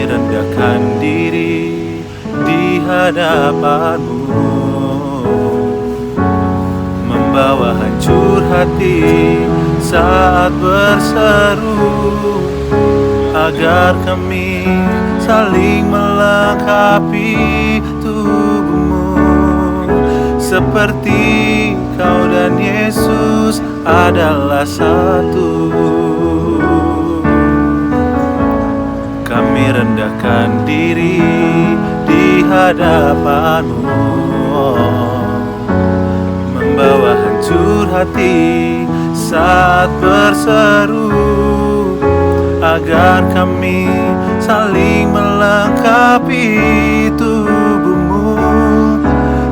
rendahkan diri di hadapan-Mu, membawa hancur hati saat berseru, agar kami saling melengkapi tubuh-Mu, seperti Kau dan Yesus adalah satu. Kami rendahkan diri di hadapan-Mu, membawa hancur hati saat berseru, agar kami saling melengkapi tubuh-Mu,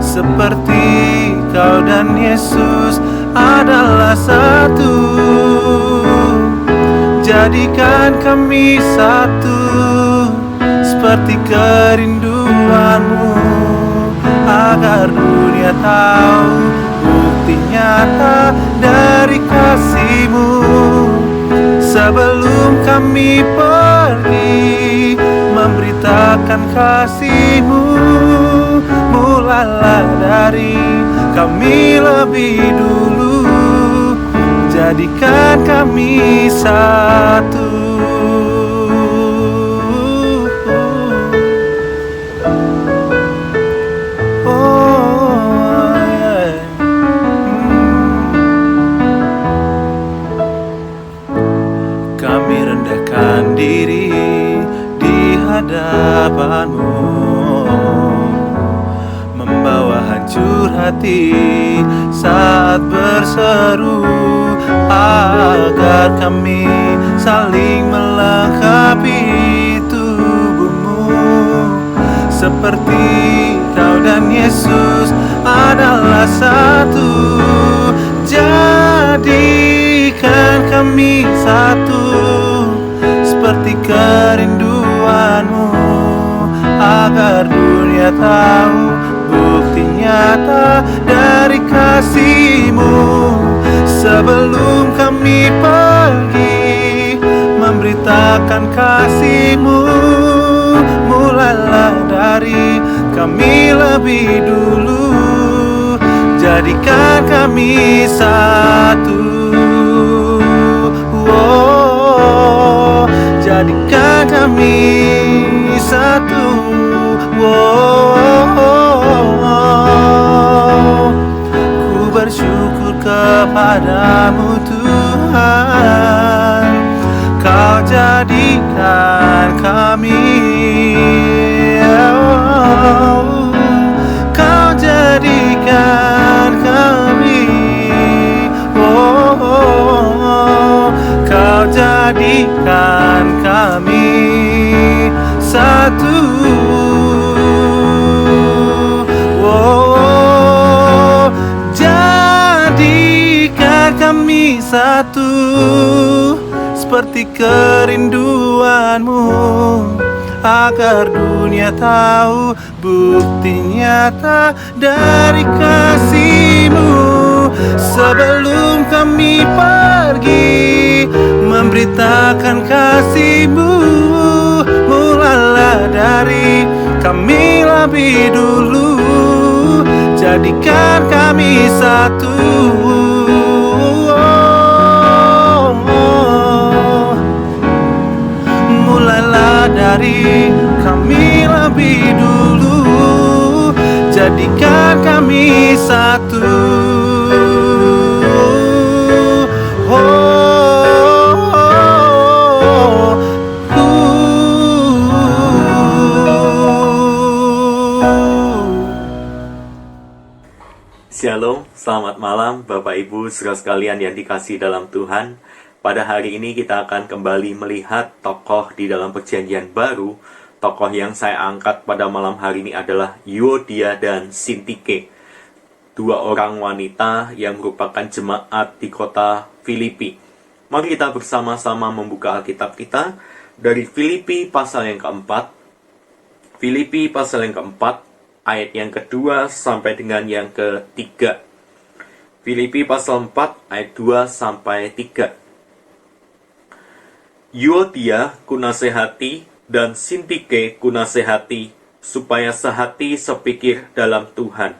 seperti Kau dan Yesus adalah satu. Jadikan kami satu, seperti kerinduan-Mu, agar dunia tahu bukti nyata dari kasih-Mu. Sebelum kami pergi memberitakan kasih-Mu, mulailah dari kami lebih dulu. Jadikan kami satu. Kami rendahkan diri di hadapan-Mu, membawa hancur hati saat berseru, agar kami saling melengkapi tubuh-Mu, seperti Kau dan Yesus adalah satu. Jadikan kami satu, seperti kerinduan-Mu, agar dunia tahu bukti nyata dari kasih-Mu. Sebelum kami pergi memberitakan kasih-Mu, mulailah dari kami lebih dulu. Jadikan kami satu. Oh, jadikan kami satu. Oh, ku bersyukur kepadamu Tuhan, Kau jadikan kami, oh, Kau jadikan kami, oh, Kau jadikan kami satu. Oh, jadikan kami satu, seperti kerinduan-Mu, agar dunia tahu bukti nyata dari kasih-Mu. Sebelum kami pergi memberitakan kasih-Mu, mulailah dari kami lebih dulu. Jadikan kami satu. Mulailah dari kami lebih dulu. Jadikan kami satu. Shalom, selamat malam Bapak Ibu saudara sekalian yang dikasihi dalam Tuhan. Pada hari ini kita akan kembali melihat tokoh di dalam Perjanjian Baru. Tokoh yang saya angkat pada malam hari ini adalah Euodia dan Sintike, dua orang wanita yang merupakan jemaat di kota Filipi. Mari kita bersama-sama membuka Alkitab kita dari Filipi pasal yang keempat. Filipi pasal yang keempat, ayat yang kedua sampai dengan yang ketiga. Filipi pasal 4 ayat 2 sampai 3. Euodia kunasehati dan Sintike kunasehati, supaya sehati sepikir dalam Tuhan.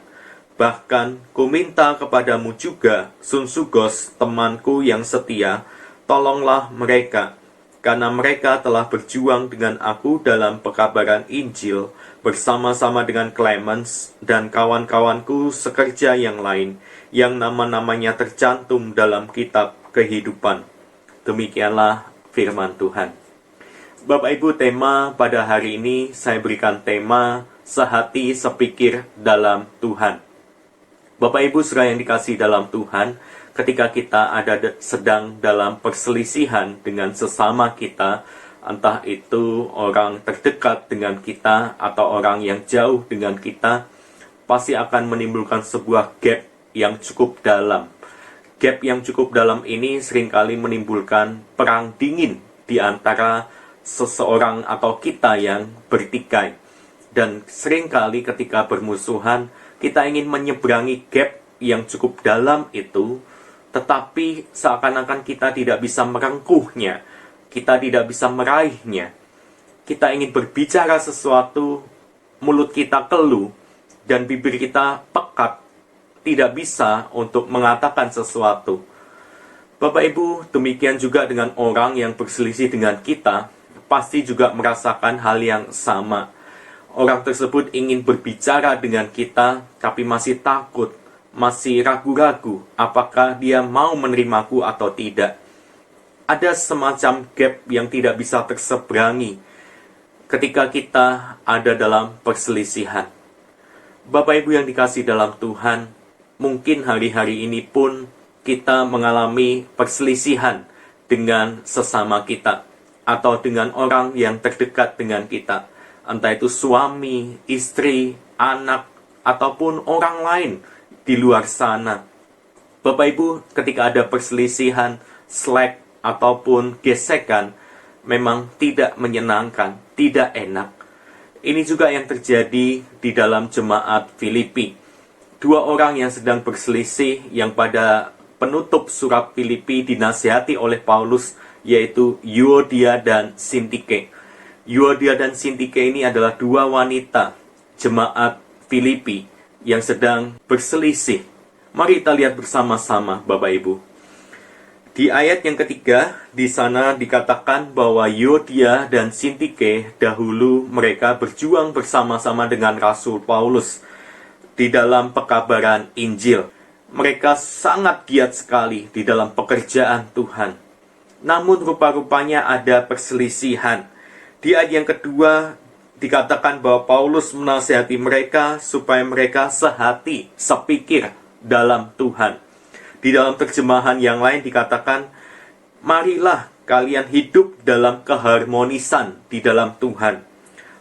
Bahkan kuminta kepadamu juga, Sunsugos, temanku yang setia, tolonglah mereka, karena mereka telah berjuang dengan aku dalam pekabaran Injil, bersama-sama dengan Clemens dan kawan-kawanku sekerja yang lain, yang nama-namanya tercantum dalam kitab kehidupan. Demikianlah firman Tuhan. Bapak Ibu, tema pada hari ini saya berikan tema sehati sepikir dalam Tuhan. Bapak Ibu saudara yang dikasihi dalam Tuhan, ketika kita sedang dalam perselisihan dengan sesama kita, entah itu orang terdekat dengan kita atau orang yang jauh dengan kita, pasti akan menimbulkan sebuah gap yang cukup dalam. Gap yang cukup dalam ini seringkali menimbulkan perang dingin di antara seseorang atau kita yang bertikai. Dan seringkali ketika bermusuhan, kita ingin menyeberangi gap yang cukup dalam itu, tetapi seakan-akan kita tidak bisa merengkuhnya, kita tidak bisa meraihnya. Kita ingin berbicara sesuatu, mulut kita keluh, dan bibir kita pekat, tidak bisa untuk mengatakan sesuatu. Bapak Ibu, demikian juga dengan orang yang berselisih dengan kita, pasti juga merasakan hal yang sama. Orang tersebut ingin berbicara dengan kita, tapi masih takut, masih ragu-ragu apakah dia mau menerimaku atau tidak. Ada semacam gap yang tidak bisa terseberangi ketika kita ada dalam perselisihan. Bapak Ibu yang dikasihi dalam Tuhan, mungkin hari-hari ini pun kita mengalami perselisihan dengan sesama kita atau dengan orang yang terdekat dengan kita. Entah itu suami, istri, anak, ataupun orang lain di luar sana. Bapak Ibu, ketika ada perselisihan, slack, ataupun gesekan, memang tidak menyenangkan, tidak enak. Ini juga yang terjadi di dalam jemaat Filipi. Dua orang yang sedang berselisih, yang pada penutup surat Filipi dinasihati oleh Paulus, yaitu Euodia dan Sintike. Euodia dan Sintike ini adalah dua wanita jemaat Filipi yang sedang berselisih. Mari kita lihat bersama-sama, Bapak Ibu. Di ayat yang ketiga, di sana dikatakan bahwa Euodia dan Sintike dahulu mereka berjuang bersama-sama dengan Rasul Paulus di dalam pekabaran Injil. Mereka sangat giat sekali di dalam pekerjaan Tuhan. Namun rupa-rupanya ada perselisihan. Di ayat yang kedua dikatakan bahwa Paulus menasihati mereka supaya mereka sehati, sepikir dalam Tuhan. Di dalam terjemahan yang lain dikatakan, marilah kalian hidup dalam keharmonisan di dalam Tuhan.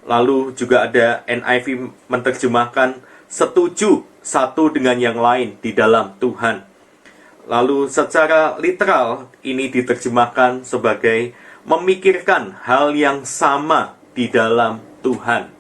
Lalu juga ada NIV menerjemahkan setuju satu dengan yang lain di dalam Tuhan. Lalu secara literal ini diterjemahkan sebagai memikirkan hal yang sama di dalam Tuhan.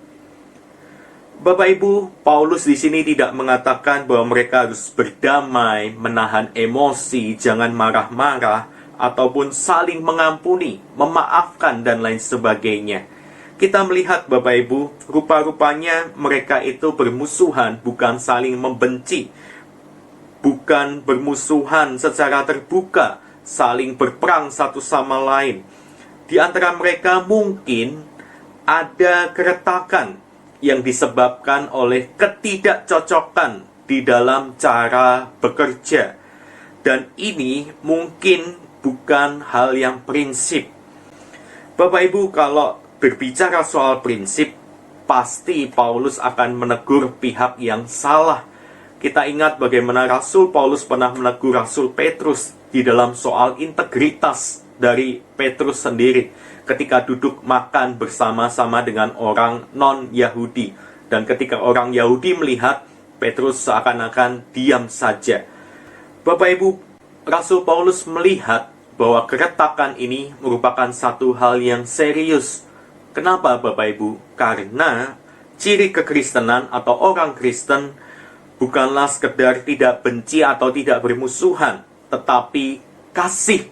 Bapak Ibu, Paulus di sini tidak mengatakan bahwa mereka harus berdamai, menahan emosi, jangan marah-marah, ataupun saling mengampuni, memaafkan, dan lain sebagainya. Kita melihat Bapak Ibu, rupa-rupanya mereka itu bermusuhan, bukan saling membenci, bukan bermusuhan secara terbuka, saling berperang satu sama lain. Di antara mereka mungkin ada keretakan yang disebabkan oleh ketidakcocokan di dalam cara bekerja. Dan ini mungkin bukan hal yang prinsip. Bapak Ibu, kalau berbicara soal prinsip, pasti Paulus akan menegur pihak yang salah. Kita ingat bagaimana Rasul Paulus pernah menegur Rasul Petrus di dalam soal integritas dari Petrus sendiri ketika duduk makan bersama-sama dengan orang non-Yahudi. Dan ketika orang Yahudi melihat, Petrus seakan-akan diam saja. Bapak Ibu, Rasul Paulus melihat bahwa keretakan ini merupakan satu hal yang serius. Kenapa Bapak Ibu? Karena ciri kekristenan atau orang Kristen bukanlah sekedar tidak benci atau tidak bermusuhan, tetapi kasih.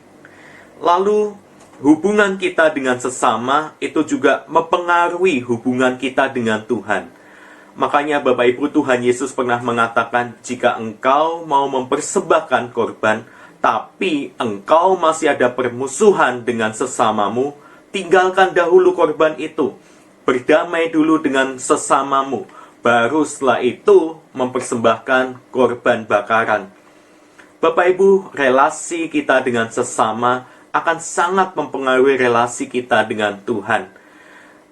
Lalu hubungan kita dengan sesama itu juga mempengaruhi hubungan kita dengan Tuhan. Makanya Bapak Ibu, Tuhan Yesus pernah mengatakan, jika engkau mau mempersembahkan korban, tapi engkau masih ada permusuhan dengan sesamamu, tinggalkan dahulu korban itu. Berdamai dulu dengan sesamamu, baru setelah itu mempersembahkan korban bakaran. Bapak Ibu, relasi kita dengan sesama akan sangat mempengaruhi relasi kita dengan Tuhan.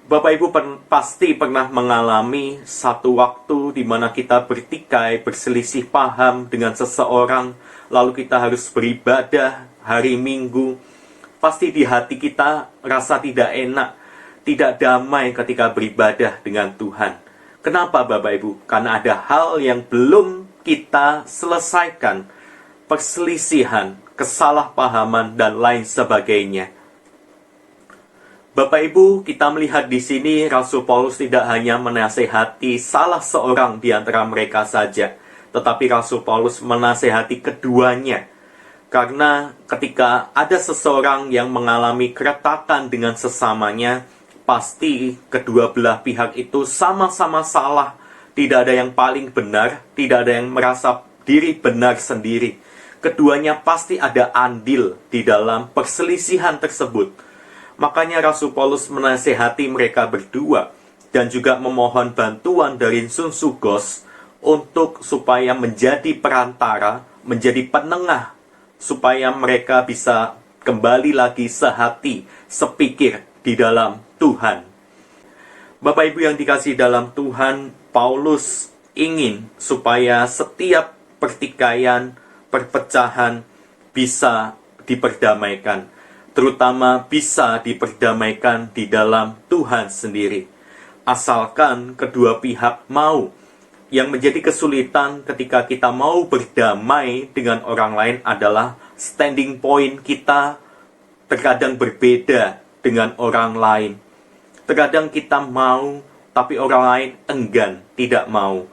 Bapak Ibu pasti pernah mengalami satu waktu di mana kita bertikai, berselisih paham dengan seseorang, lalu kita harus beribadah hari Minggu. Pasti di hati kita rasa tidak enak, tidak damai ketika beribadah dengan Tuhan. Kenapa Bapak Ibu? Karena ada hal yang belum kita selesaikan, perselisihan, kesalahpahaman, dan lain sebagainya. Bapak Ibu, kita melihat di sini Rasul Paulus tidak hanya menasehati salah seorang di antara mereka saja, tetapi Rasul Paulus menasehati keduanya. Karena ketika ada seseorang yang mengalami keretakan dengan sesamanya, pasti kedua belah pihak itu sama-sama salah. Tidak ada yang paling benar, tidak ada yang merasa diri benar sendiri. Keduanya pasti ada andil di dalam perselisihan tersebut. Makanya Rasul Paulus menasehati mereka berdua dan juga memohon bantuan dari Sunsugos untuk supaya menjadi perantara, menjadi penengah, supaya mereka bisa kembali lagi sehati, sepikir di dalam Tuhan. Bapak Ibu yang dikasihi dalam Tuhan, Paulus ingin supaya setiap pertikaian, perpecahan bisa diperdamaikan. Terutama bisa diperdamaikan di dalam Tuhan sendiri. Asalkan kedua pihak mau. Yang menjadi kesulitan ketika kita mau berdamai dengan orang lain adalah standing point kita terkadang berbeda dengan orang lain. Terkadang kita mau, tapi orang lain enggan, tidak mau.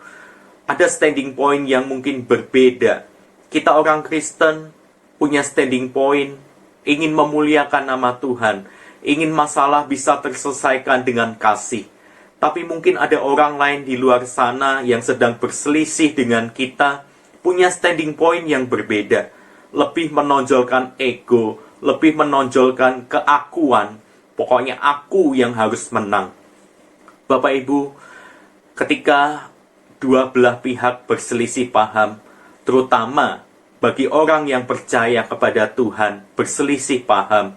Ada standing point yang mungkin berbeda. Kita orang Kristen punya standing point, ingin memuliakan nama Tuhan, ingin masalah bisa terselesaikan dengan kasih. Tapi mungkin ada orang lain di luar sana yang sedang berselisih dengan kita, punya standing point yang berbeda. Lebih menonjolkan ego, lebih menonjolkan keakuan. Pokoknya aku yang harus menang. Bapak Ibu, ketika dua belah pihak berselisih paham, terutama bagi orang yang percaya kepada Tuhan, berselisih paham,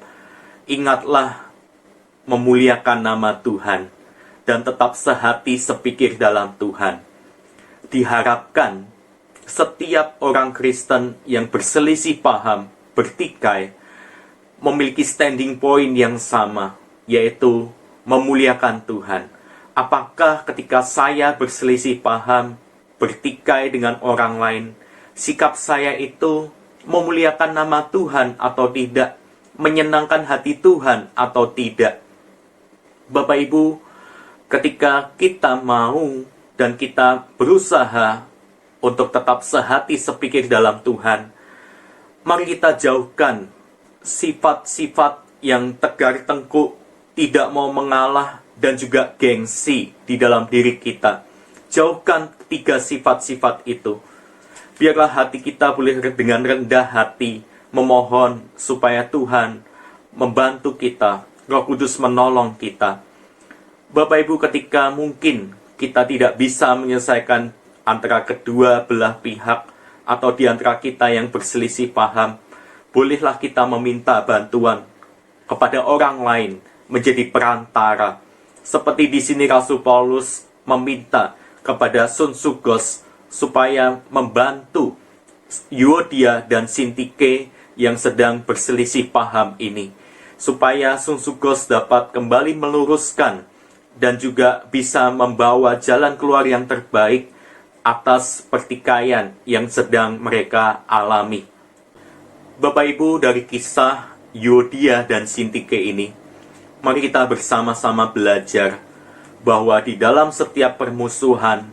ingatlah memuliakan nama Tuhan dan tetap sehati sepikir dalam Tuhan. Diharapkan setiap orang Kristen yang berselisih paham, bertikai, memiliki standing point yang sama, yaitu memuliakan Tuhan. Apakah ketika saya berselisih paham, bertikai dengan orang lain, sikap saya itu memuliakan nama Tuhan atau tidak, menyenangkan hati Tuhan atau tidak? Bapak Ibu, ketika kita mau dan kita berusaha untuk tetap sehati sepikir dalam Tuhan, mari kita jauhkan sifat-sifat yang tegar tengkuk, tidak mau mengalah, dan juga gengsi di dalam diri kita. Jauhkan tiga sifat-sifat itu. Biarlah hati kita boleh dengan rendah hati memohon supaya Tuhan membantu kita, Roh Kudus menolong kita. Bapak Ibu, ketika mungkin kita tidak bisa menyelesaikan antara kedua belah pihak atau di antara kita yang berselisih paham, bolehlah kita meminta bantuan kepada orang lain menjadi perantara. Seperti di sini Rasul Paulus meminta kepada Sunsugos supaya membantu Euodia dan Sintike yang sedang berselisih paham ini, supaya Sunsugos dapat kembali meluruskan dan juga bisa membawa jalan keluar yang terbaik atas pertikaian yang sedang mereka alami. Bapak Ibu, dari kisah Euodia dan Sintike ini, mari kita bersama-sama belajar bahwa di dalam setiap permusuhan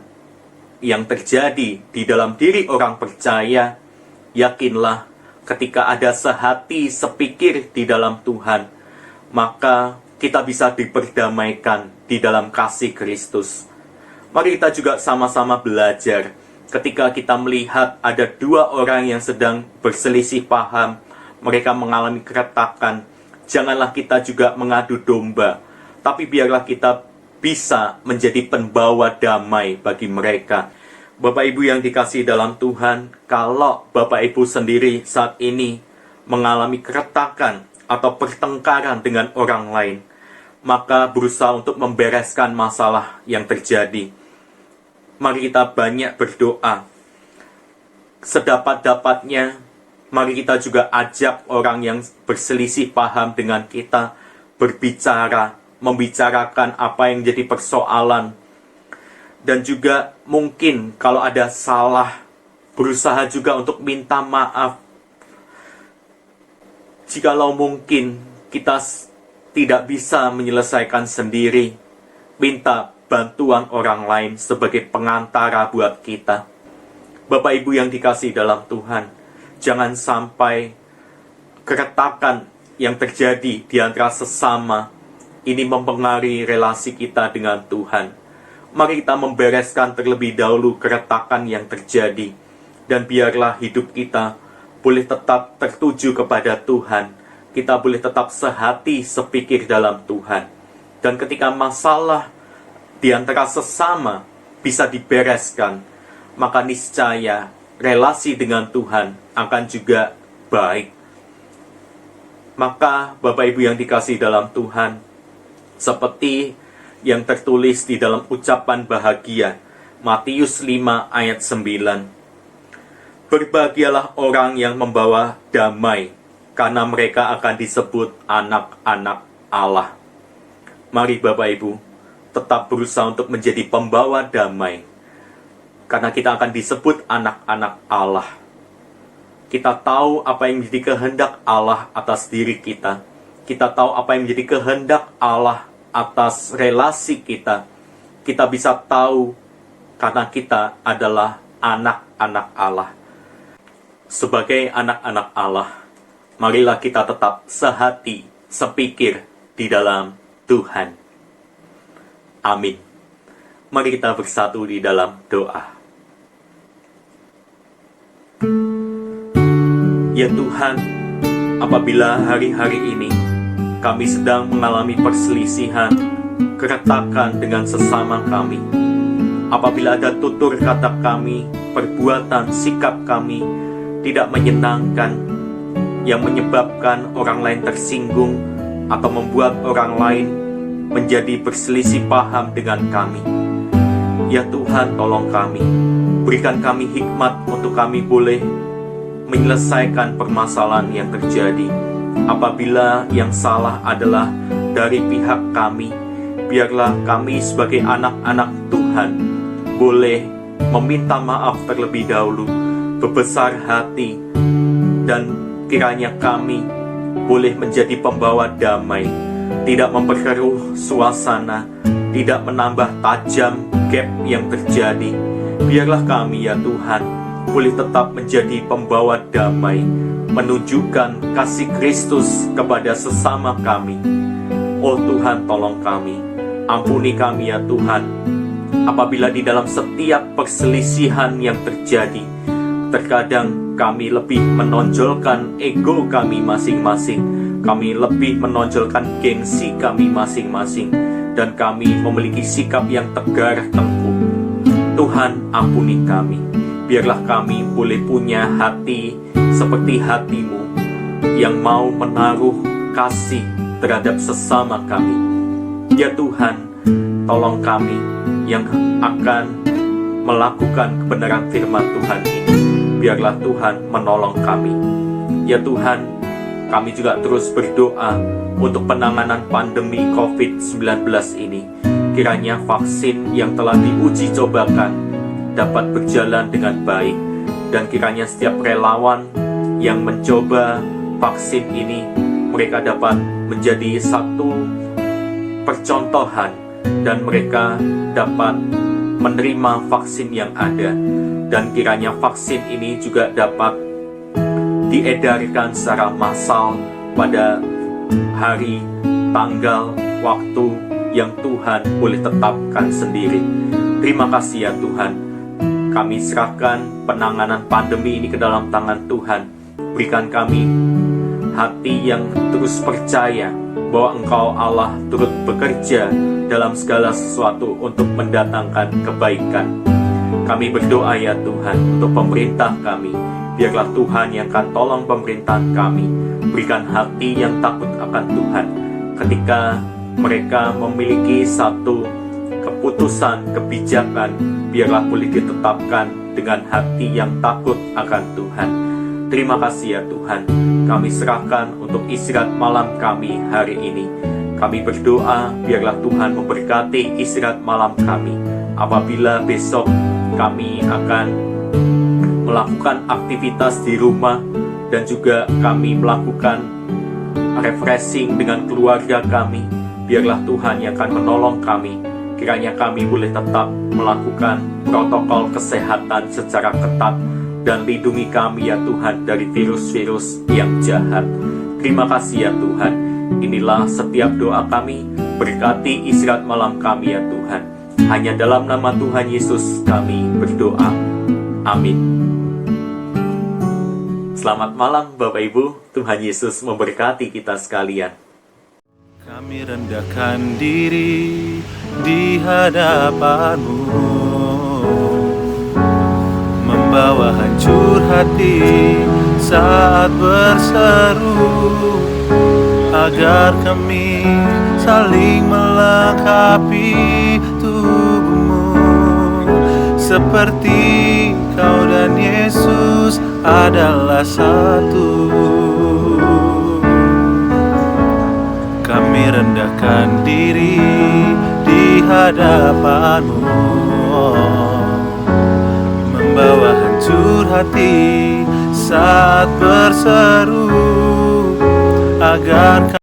yang terjadi di dalam diri orang percaya, yakinlah ketika ada sehati sepikir di dalam Tuhan, maka kita bisa diperdamaikan di dalam kasih Kristus. Mari kita juga sama-sama belajar ketika kita melihat ada dua orang yang sedang berselisih paham, mereka mengalami keretakan, janganlah kita juga mengadu domba, tapi biarlah kita bisa menjadi pembawa damai bagi mereka. Bapak Ibu yang dikasihi dalam Tuhan, kalau Bapak Ibu sendiri saat ini mengalami keretakan atau pertengkaran dengan orang lain, maka berusaha untuk membereskan masalah yang terjadi. Mari kita banyak berdoa. Sedapat-dapatnya, mari kita juga ajak orang yang berselisih paham dengan kita berbicara, membicarakan apa yang jadi persoalan. Dan juga mungkin kalau ada salah, berusaha juga untuk minta maaf. Jikalau mungkin kita tidak bisa menyelesaikan sendiri, minta bantuan orang lain sebagai pengantara buat kita. Bapak Ibu yang dikasihi dalam Tuhan, jangan sampai keretakan yang terjadi di antara sesama ini mempengaruhi relasi kita dengan Tuhan. Mari kita membereskan terlebih dahulu keretakan yang terjadi, dan biarlah hidup kita boleh tetap tertuju kepada Tuhan. Kita boleh tetap sehati, sepikir dalam Tuhan. Dan ketika masalah di antara sesama bisa dibereskan, maka niscaya relasi dengan Tuhan akan juga baik. Maka Bapak Ibu yang dikasihi dalam Tuhan, seperti yang tertulis di dalam ucapan bahagia, Matius 5 ayat 9. Berbahagialah orang yang membawa damai, karena mereka akan disebut anak-anak Allah. Mari Bapak Ibu, tetap berusaha untuk menjadi pembawa damai, karena kita akan disebut anak-anak Allah. Kita tahu apa yang menjadi kehendak Allah atas diri kita. Kita tahu apa yang menjadi kehendak Allah atas relasi kita. Kita bisa tahu karena kita adalah anak-anak Allah. Sebagai anak-anak Allah, marilah kita tetap sehati, sepikir di dalam Tuhan. Amin. Mari kita bersatu di dalam doa. Ya Tuhan, apabila hari-hari ini kami sedang mengalami perselisihan, keretakan dengan sesama kami, apabila ada tutur kata kami, perbuatan, sikap kami tidak menyenangkan, yang menyebabkan orang lain tersinggung atau membuat orang lain menjadi berselisih paham dengan kami. Ya Tuhan, tolong kami, berikan kami hikmat untuk kami boleh menyelesaikan permasalahan yang terjadi. Apabila yang salah adalah dari pihak kami, biarlah kami sebagai anak-anak Tuhan boleh meminta maaf terlebih dahulu, berbesar hati, dan kiranya kami boleh menjadi pembawa damai, tidak memperkeruh suasana, tidak menambah tajam gap yang terjadi. Biarlah kami ya Tuhan boleh tetap menjadi pembawa damai, menunjukkan kasih Kristus kepada sesama kami. Oh Tuhan, tolong kami, ampuni kami ya Tuhan, apabila di dalam setiap perselisihan yang terjadi, terkadang kami lebih menonjolkan ego kami masing-masing, kami lebih menonjolkan gengsi kami masing-masing, dan kami memiliki sikap yang tegar tengkuk. Tuhan, ampuni kami. Biarlah kami boleh punya hati seperti hati-Mu yang mau menaruh kasih terhadap sesama kami. Ya Tuhan, tolong kami yang akan melakukan kebenaran firman Tuhan ini. Biarlah Tuhan menolong kami. Ya Tuhan, kami juga terus berdoa untuk penanganan pandemi COVID-19 ini. Kiranya vaksin yang telah diuji cobakan dapat berjalan dengan baik, dan kiranya setiap relawan yang mencoba vaksin ini, mereka dapat menjadi satu percontohan dan mereka dapat menerima vaksin yang ada, dan kiranya vaksin ini juga dapat diedarkan secara massal pada hari tanggal, waktu yang Tuhan boleh tetapkan sendiri. Terima kasih ya Tuhan. Kami serahkan penanganan pandemi ini ke dalam tangan Tuhan. Berikan kami hati yang terus percaya bahwa Engkau Allah turut bekerja dalam segala sesuatu untuk mendatangkan kebaikan. Kami berdoa ya Tuhan untuk pemerintah kami. Biarlah Tuhan yang akan tolong pemerintahan kami. Berikan hati yang takut akan Tuhan ketika mereka memiliki satu keputusan, kebijakan. Biarlah boleh ditetapkan dengan hati yang takut akan Tuhan. Terima kasih ya Tuhan. Kami serahkan untuk istirahat malam kami hari ini. Kami berdoa biarlah Tuhan memberkati istirahat malam kami. Apabila besok kami akan melakukan aktivitas di rumah dan juga kami melakukan refreshing dengan keluarga kami, biarlah Tuhan yang akan menolong kami. Kiranya kami boleh tetap melakukan protokol kesehatan secara ketat dan lindungi kami ya Tuhan dari virus-virus yang jahat. Terima kasih ya Tuhan. Inilah setiap doa kami. Berkati istirahat malam kami ya Tuhan. Hanya dalam nama Tuhan Yesus kami berdoa. Amin. Selamat malam Bapak Ibu. Tuhan Yesus memberkati kita sekalian. Kami rendahkan diri di hadapan-Mu, membawa hancur hati saat berseru, agar kami saling melengkapi tubuh-Mu, seperti Kau dan Yesus adalah satu. Kami rendahkan diri di hadapan-Mu, membawa hancur hati saat berseru, agar